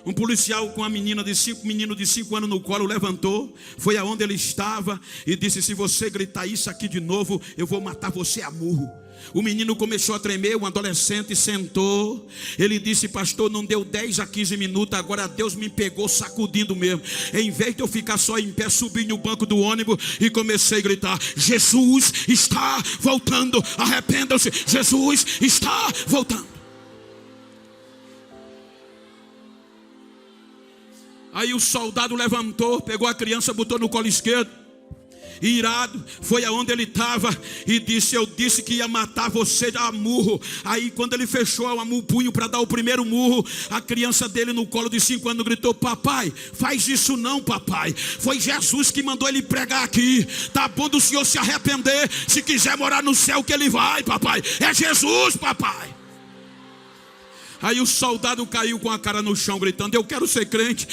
Um policial com a menino de 5 anos no colo levantou, foi aonde ele estava e disse: se você gritar isso aqui de novo, eu vou matar você a murro. O menino começou a tremer, um adolescente sentou. Ele disse: pastor, não deu 10 a 15 minutos, agora Deus me pegou sacudindo mesmo. Em vez de eu ficar só em pé, subi no banco do ônibus e comecei a gritar: Jesus está voltando, arrependam-se, Jesus está voltando. Aí o soldado levantou, pegou a criança, botou no colo esquerdo, irado, foi aonde ele estava e disse: eu disse que ia matar você a murro. Aí quando ele fechou o punho para dar o primeiro murro, a criança dele no colo de 5 anos gritou: papai, faz isso não, papai, foi Jesus que mandou ele pregar aqui. Tá bom do senhor se arrepender, se quiser morar no céu que ele vai, papai, é Jesus, papai. Aí o soldado caiu com a cara no chão gritando: eu quero ser crente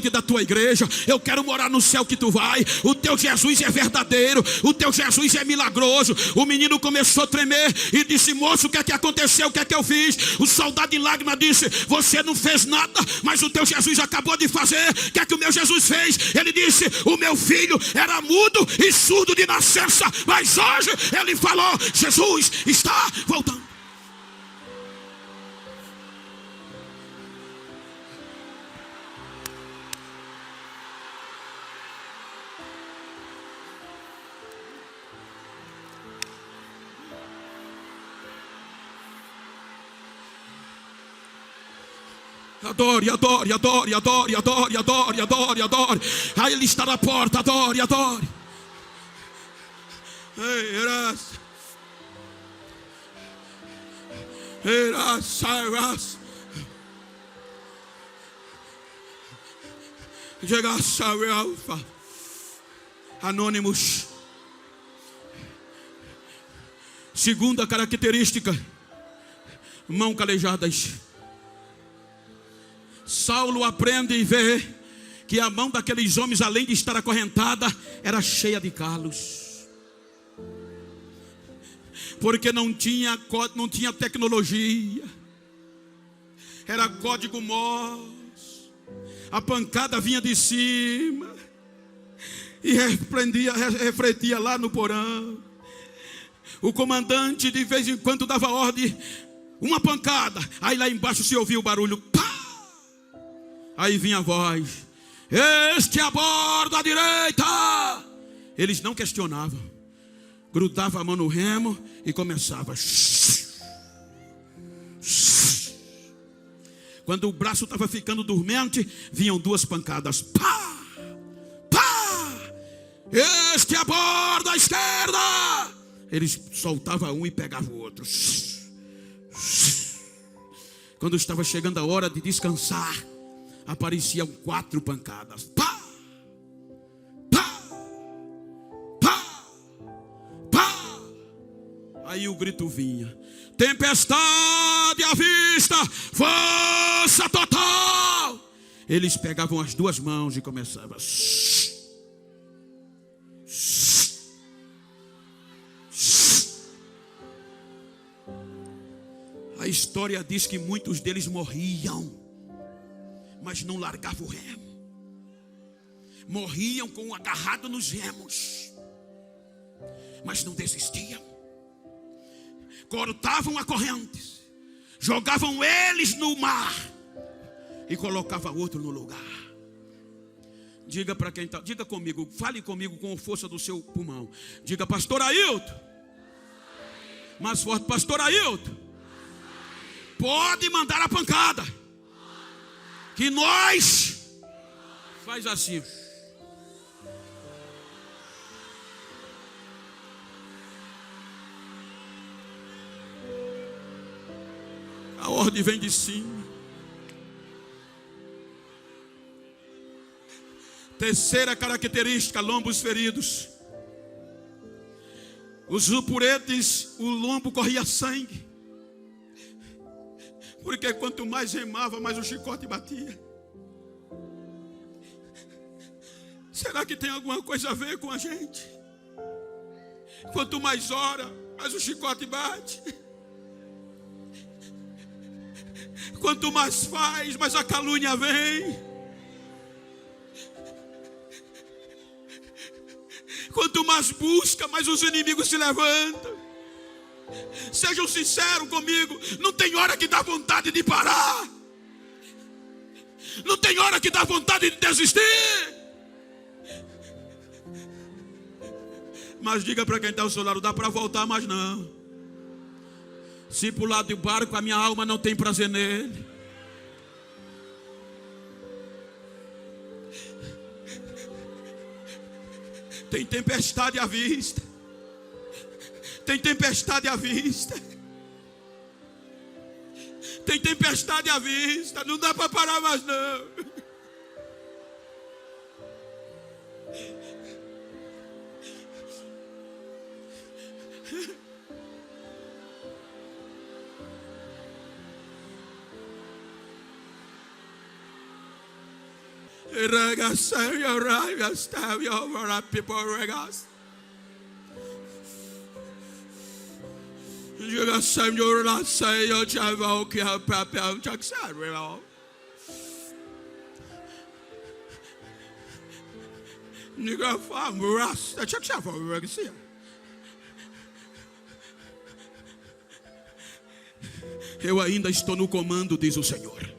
da tua igreja, eu quero morar no céu que tu vai, o teu Jesus é verdadeiro, o teu Jesus é milagroso. O menino começou a tremer e disse: moço, o que é que aconteceu, o que é que eu fiz? O soldado em lágrimas disse: você não fez nada, mas o teu Jesus acabou de fazer. O que é que o meu Jesus fez? Ele disse: o meu filho era mudo e surdo de nascença, mas hoje ele falou, Jesus está voltando. Adore, adore, adore, adore, adore, adore, adore, adore. Aí ele está na porta, adore, adore. Anônimos. Segunda característica: mãos calejadas. Saulo aprende e vê que a mão daqueles homens, além de estar acorrentada, era cheia de calos. Porque não tinha tecnologia, era código Morse. A pancada vinha de cima e refletia lá no porão. O comandante de vez em quando dava ordem, uma pancada, aí lá embaixo se ouvia o barulho, pá! Aí vinha a voz: este a bordo à direita. Eles não questionavam, grudava a mão no remo e começava. Quando o braço estava ficando dormente, vinham 2 pancadas, pá, pá. Este a bordo à esquerda. Eles soltavam um e pegavam o outro. Quando estava chegando a hora de descansar, apareciam 4 pancadas. Pá, pá, pá, pá. Aí o grito vinha: tempestade à vista, força total. Eles pegavam as 2 mãos e começavam. A história diz que muitos deles morriam, mas não largavam o remo. Morriam com o agarrado nos remos, mas não desistiam. Cortavam a corrente, jogavam eles no mar e colocavam outro no lugar. Diga para quem está, diga comigo, fale comigo com a força do seu pulmão. Diga: pastor Ailton. Mais forte: pastor Ailton. Pode mandar a pancada, que nós faz assim. A ordem vem de cima. Terceira característica: lombos feridos. Os jupuretes, o lombo corria sangue, porque quanto mais remava, mais o chicote batia. Será que tem alguma coisa a ver com a gente? Quanto mais ora, mais o chicote bate. Quanto mais faz, mais a calúnia vem. Quanto mais busca, mais os inimigos se levantam. Sejam sinceros comigo, não tem hora que dá vontade de parar. Não tem hora que dá vontade de desistir. Mas diga para quem está ao seu lado: dá para voltar, mas não. Se pular do barco, a minha alma não tem prazer nele. Tem tempestade à vista. Tem tempestade à vista. Tem tempestade à vista. Não dá para parar mais não. Eu ainda estou no comando, diz o Senhor.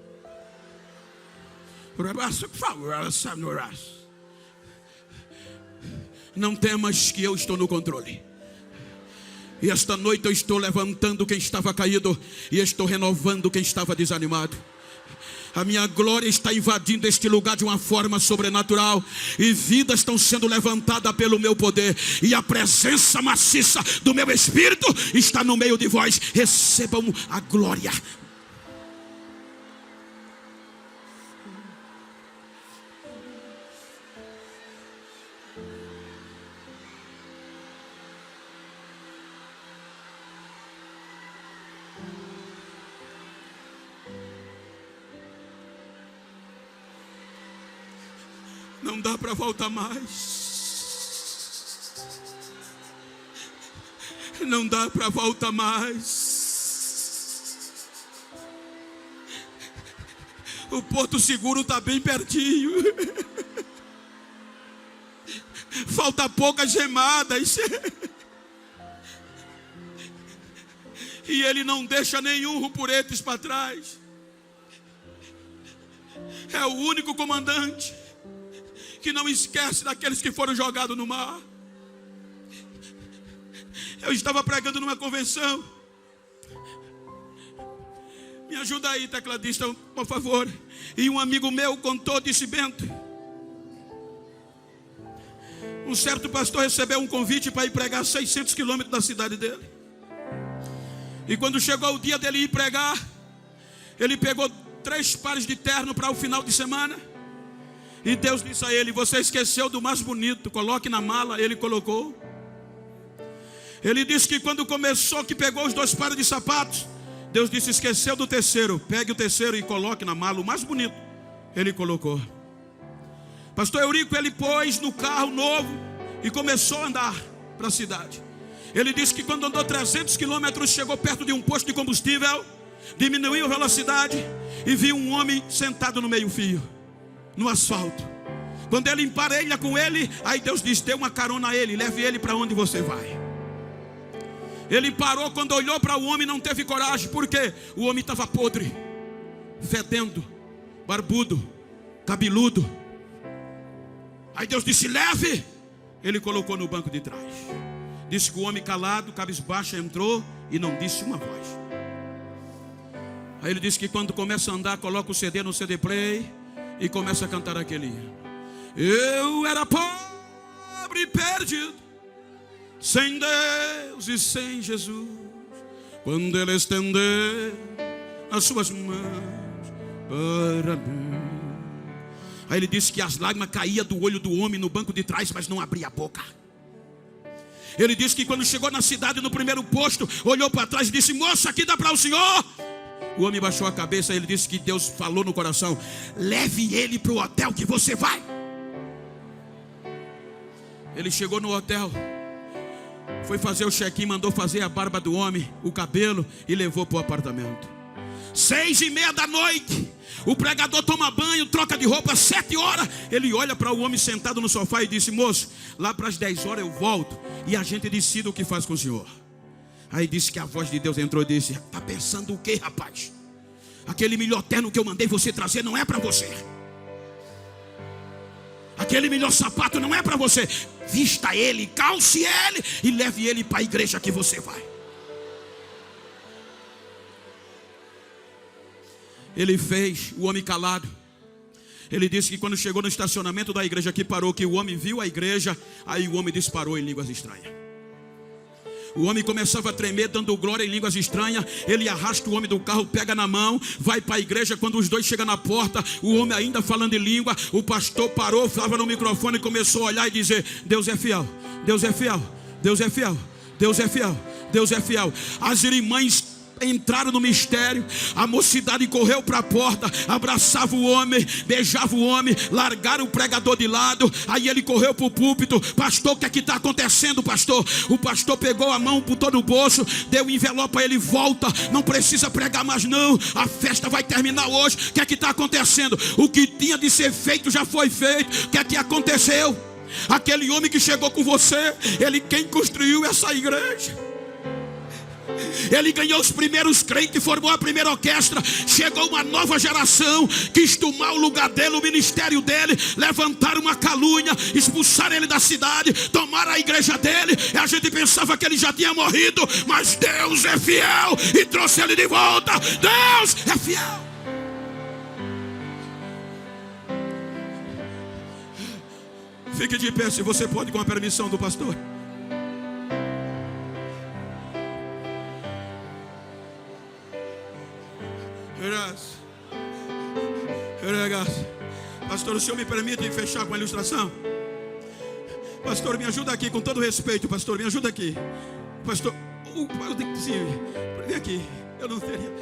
Não temas, que eu estou no controle. E esta noite eu estou levantando quem estava caído, e estou renovando quem estava desanimado. A minha glória está invadindo este lugar de uma forma sobrenatural, e vidas estão sendo levantadas pelo meu poder, e a presença maciça do meu Espírito está no meio de vós. Recebam a glória. Não dá para voltar mais. Não dá para voltar mais. O porto seguro está bem pertinho. Falta poucas remadas. E ele não deixa nenhum rupuretes para trás. É o único comandante que não esquece daqueles que foram jogados no mar. Eu estava pregando numa convenção. Me ajuda aí, tecladista, por favor. E um amigo meu contou, disse: Bento, um certo pastor recebeu um convite para ir pregar a 600 quilômetros da cidade dele. E quando chegou o dia dele ir pregar, ele pegou 3 pares de terno para o final de semana. E Deus disse a ele: você esqueceu do mais bonito, coloque na mala. Ele colocou. Ele disse que quando começou, que pegou os 2 pares de sapatos, Deus disse: esqueceu do terceiro, pegue o terceiro e coloque na mala, o mais bonito. Ele colocou. Pastor Eurico, ele pôs no carro novo e começou a andar para a cidade. Ele disse que quando andou 300 quilômetros, chegou perto de um posto de combustível. diminuiu a velocidade e viu um homem sentado no meio-fio, no asfalto. Quando ele emparelha com ele, aí Deus diz: dê uma carona a ele, leve ele para onde você vai. Ele parou, quando olhou para o homem não teve coragem. Por quê? O homem estava podre, fedendo, barbudo, cabeludo. Aí Deus disse: leve. Ele colocou no banco de trás. Disse que o homem calado, cabisbaixo, entrou e não disse uma voz. Aí ele disse que quando começa a andar, coloca o CD no CD play e começa a cantar aquele hino. Eu era pobre e perdido, sem Deus e sem Jesus, quando Ele estender as suas mãos para mim. Aí ele disse que as lágrimas caíam do olho do homem no banco de trás, mas não abria a boca. Ele disse que quando chegou na cidade, no primeiro posto, olhou para trás e disse: moça, aqui dá para o senhor? O homem baixou a cabeça e ele disse que Deus falou no coração: leve ele para o hotel que você vai. Ele chegou no hotel, foi fazer o check-in, mandou fazer a barba do homem, o cabelo, e levou para o apartamento. 6:30 da noite, o pregador toma banho, troca de roupa. 7 horas, ele olha para o homem sentado no sofá e disse: moço, lá para as 10 horas eu volto e a gente decide o que faz com o senhor. Aí disse que a voz de Deus entrou e disse: está pensando o que, rapaz? Aquele melhor terno que eu mandei você trazer não é para você. Aquele melhor sapato não é para você. Vista ele, calce ele e leve ele para a igreja que você vai. Ele fez, o homem calado. Ele disse que quando chegou no estacionamento da igreja que parou, que o homem viu a igreja, aí o homem disparou em línguas estranhas. O homem começava a tremer, dando glória em línguas estranhas. Ele arrasta o homem do carro, pega na mão, vai para a igreja. Quando os dois chegam na porta, o homem ainda falando em língua, o pastor parou, falava no microfone e começou a olhar e dizer: Deus é fiel, Deus é fiel, Deus é fiel, Deus é fiel, Deus é fiel. As irmãs entraram no mistério. A mocidade correu para a porta, abraçava o homem, beijava o homem, largaram o pregador de lado. Aí ele correu para o púlpito: pastor, o que é que está acontecendo, pastor? O pastor pegou a mão, botou no bolso, deu um envelope a ele: volta, não precisa pregar mais não, a festa vai terminar hoje. O que é que está acontecendo? O que tinha de ser feito já foi feito. O que é que aconteceu? Aquele homem que chegou com você, ele quem construiu essa igreja. Ele ganhou os primeiros crentes, formou a primeira orquestra. Chegou uma nova geração, quis tomar o lugar dele, o ministério dele, levantar uma calúnia, expulsar ele da cidade, tomar a igreja dele. E a gente pensava que ele já tinha morrido, mas Deus é fiel e trouxe ele de volta. Deus é fiel. Fique de pé se você pode, com a permissão do pastor. Pastor, o senhor me permite fechar com a ilustração? Pastor, me ajuda aqui, com todo respeito. Pastor, me ajuda aqui. Pastor, sim, vem aqui. Eu não teria.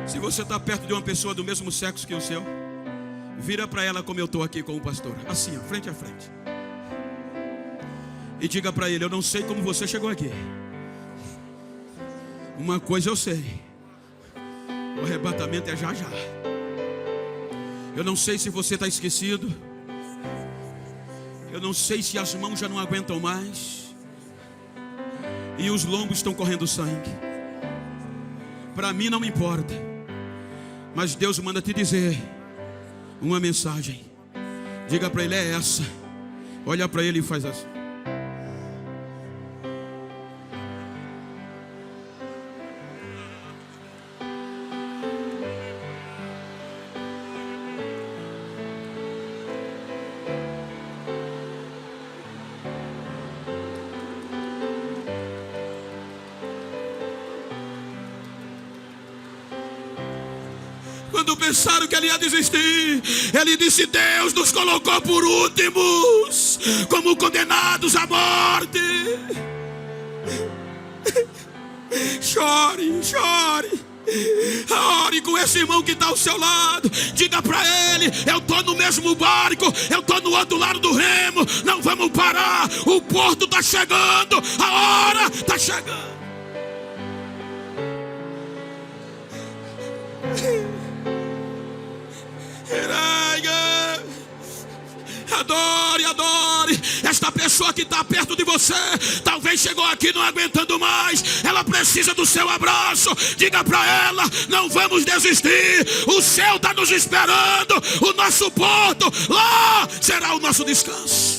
Se você está perto de uma pessoa do mesmo sexo que o seu, vira para ela como eu estou aqui com o pastor, assim, ó, frente a frente, e diga para ele: eu não sei como você chegou aqui. Uma coisa eu sei: o arrebatamento é já já. Eu não sei se você está esquecido. Eu não sei se as mãos já não aguentam mais e os lombos estão correndo sangue. Para mim não importa, mas Deus manda te dizer uma mensagem. Diga para ele: é essa. Olha para ele e faz assim. Quando pensaram que ele ia desistir, ele disse: Deus nos colocou por últimos, como condenados à morte. Chore, chore. Ore com esse irmão que está ao seu lado. Diga para ele: eu estou no mesmo barco, eu estou no outro lado do remo. Não vamos parar, o porto está chegando, a hora está chegando. Adore, adore. Esta pessoa que está perto de você, talvez chegou aqui não aguentando mais. Ela precisa do seu abraço. Diga para ela: não vamos desistir. O céu está nos esperando. O nosso porto, lá será o nosso descanso.